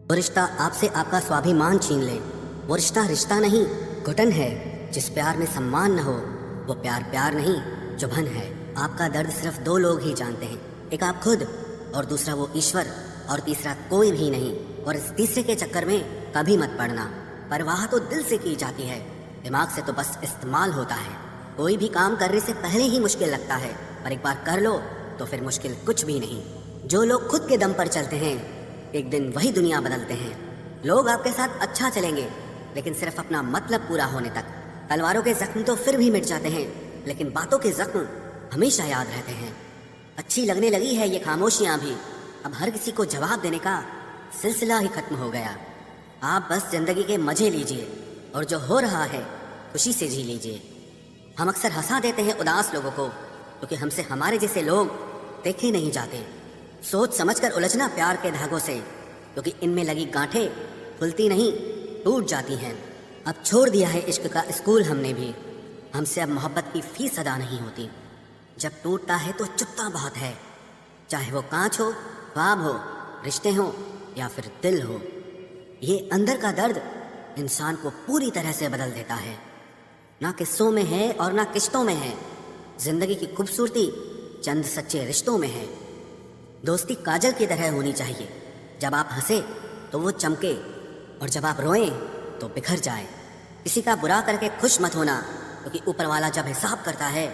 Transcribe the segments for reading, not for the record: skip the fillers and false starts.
वो रिश्ता आपसे आपका स्वाभिमान छीन ले, वो रिश्ता रिश्ता नहीं घुटन है। जिस प्यार में सम्मान न हो वो प्यार प्यार नहीं चुभन है। आपका दर्द सिर्फ दो लोग ही जानते हैं, एक आप खुद और दूसरा वो ईश्वर, और तीसरा कोई भी नहीं। और इस तीसरे के चक्कर में कभी मत पड़ना। परवाह तो दिल से की जाती है, दिमाग से तो बस इस्तेमाल होता है। कोई भी काम करने से पहले ही मुश्किल लगता है, पर एक बार कर लो तो फिर मुश्किल कुछ भी नहीं। जो लोग खुद के दम पर चलते हैं एक दिन वही दुनिया बदलते हैं। लोग आपके साथ अच्छा चलेंगे लेकिन सिर्फ अपना मतलब पूरा होने तक। तलवारों के जख्म तो फिर भी मिट जाते हैं, लेकिन बातों के जख्म हमेशा याद रहते हैं। अच्छी लगने लगी है ये खामोशियां भी, अब हर किसी को जवाब देने का सिलसिला ही खत्म हो गया। आप बस जिंदगी के मजे लीजिए और जो हो रहा है खुशी से जी लीजिए। हम अक्सर हंसा देते हैं उदास लोगों को, क्योंकि हमसे हमारे जैसे लोग देखे नहीं जाते। सोच समझकर उलझना प्यार के धागों से, क्योंकि इनमें लगी गांठें खुलती नहीं टूट जाती हैं। अब छोड़ दिया है इश्क का स्कूल हमने भी, हमसे अब मोहब्बत की फीस अदा नहीं होती। जब टूटता है तो चुपता बहुत है, चाहे वो कांच हो, ख्वाब हो, रिश्ते हो या फिर दिल हो। ये अंदर का दर्द इंसान को पूरी तरह से बदल देता है। ना किस्सों में है और ना किश्तों में है, जिंदगी की खूबसूरती चंद सच्चे रिश्तों में है। दोस्ती काजल की तरह होनी चाहिए, जब आप हंसे तो वो चमके और जब आप रोएं तो बिखर जाए। किसी का बुरा करके खुश मत होना, क्योंकि ऊपर वाला जब हिसाब करता है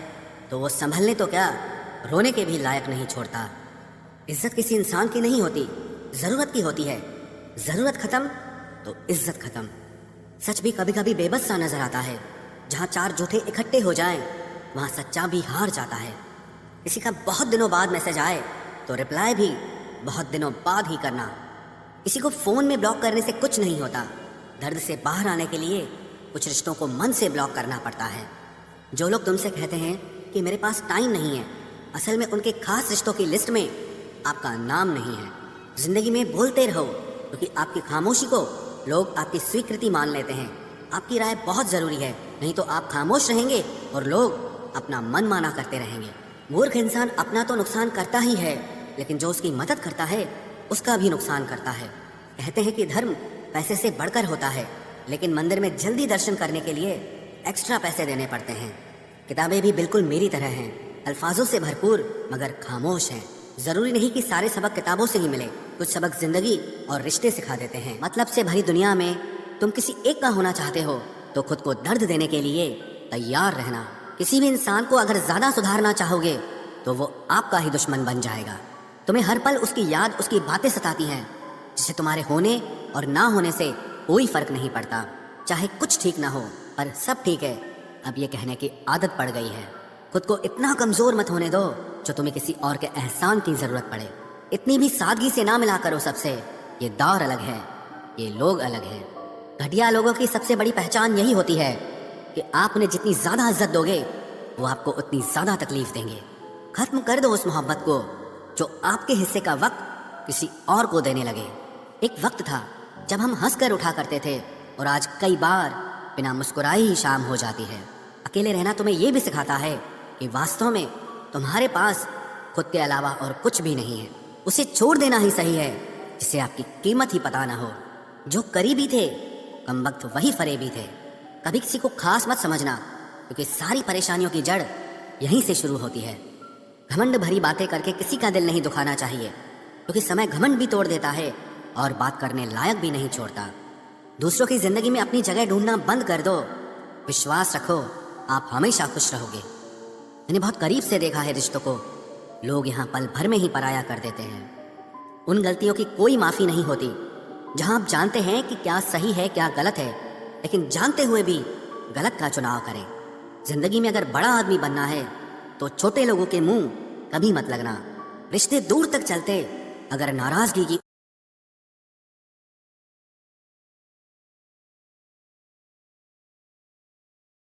तो वो संभलने तो क्या रोने के भी लायक नहीं छोड़ता। इज्जत किसी इंसान की नहीं होती, ज़रूरत की होती है। ज़रूरत खत्म तो इज्जत खत्म। सच भी कभी कभी बेबस सा नजर आता है। जहाँ चार झूठे इकट्ठे हो जाएं वहाँ सच्चा भी हार जाता है। किसी का बहुत दिनों बाद मैसेज आए तो रिप्लाई भी बहुत दिनों बाद ही करना। किसी को फ़ोन में ब्लॉक करने से कुछ नहीं होता, दर्द से बाहर आने के लिए कुछ रिश्तों को मन से ब्लॉक करना पड़ता है। जो लोग तुमसे कहते हैं कि मेरे पास टाइम नहीं है, असल में उनके खास रिश्तों की लिस्ट में आपका नाम नहीं है। जिंदगी में बोलते रहो, क्योंकि आपकी खामोशी को लोग आपकी स्वीकृति मान लेते हैं। आपकी राय बहुत ज़रूरी है, नहीं तो आप खामोश रहेंगे और लोग अपना मन माना करते रहेंगे। मूर्ख इंसान अपना तो नुकसान करता ही है, लेकिन जो उसकी मदद करता है उसका भी नुकसान करता है। कहते हैं कि धर्म पैसे से बढ़कर होता है, लेकिन मंदिर में जल्दी दर्शन करने के लिए एक्स्ट्रा पैसे देने पड़ते हैं। किताबें भी बिल्कुल मेरी तरह हैं, अल्फाजों से भरपूर मगर खामोश हैं। जरूरी नहीं कि सारे सबक किताबों से ही मिले, कुछ सबक जिंदगी और रिश्ते सिखा देते हैं। मतलब से भरी दुनिया में तुम किसी एक का होना चाहते हो तो खुद को दर्द देने के लिए तैयार रहना। किसी भी इंसान को अगर ज्यादा सुधारना चाहोगे तो वो आपका ही दुश्मन बन जाएगा। तुम्हें हर पल उसकी याद, उसकी बातें सताती हैं, जिससे तुम्हारे होने और ना होने से कोई फर्क नहीं पड़ता। चाहे कुछ ठीक ना हो पर सब ठीक है, अब ये कहने की आदत पड़ गई है। खुद को इतना कमजोर मत होने दो जो तुम्हें किसी और के एहसान की जरूरत पड़े। इतनी भी सादगी से ना मिला करो सबसे, ये दौर अलग है, ये लोग अलग हैं। घटिया लोगों की सबसे बड़ी पहचान यही होती है कि आप उन्हें जितनी ज्यादा इज्जत दोगे वो आपको उतनी ज्यादा तकलीफ देंगे। खत्म कर दो उस मोहब्बत को जो आपके हिस्से का वक्त किसी और को देने लगे। एक वक्त था जब हम हंस कर उठा करते थे, और आज कई बार बिना मुस्कुराए ही शाम हो जाती है। अकेले रहना तुम्हें यह भी सिखाता है कि वास्तव में तुम्हारे पास खुद के अलावा और कुछ भी नहीं है। उसे छोड़ देना ही सही है जिसे आपकी कीमत ही पता ना हो। जो करीबी थे कम वक्त वही फरेबी थे। कभी किसी को खास मत समझना, क्योंकि सारी परेशानियों की जड़ यहीं से शुरू होती है। घमंड भरी बातें करके किसी का दिल नहीं दुखाना चाहिए, क्योंकि समय घमंड भी तोड़ देता है और बात करने लायक भी नहीं छोड़ता। दूसरों की जिंदगी में अपनी जगह ढूंढना बंद कर दो। विश्वास रखो, आप हमेशा खुश रहोगे। मैंने बहुत करीब से देखा है रिश्तों को, लोग यहाँ पल भर में ही पराया कर देते हैं। उन गलतियों की कोई माफ़ी नहीं होती जहाँ आप जानते हैं कि क्या सही है क्या गलत है, लेकिन जानते हुए भी गलत का चुनाव करें। जिंदगी में अगर बड़ा आदमी बनना है तो छोटे लोगों के मुंह कभी मत लगना। रिश्ते दूर तक चलते अगर नाराजगी की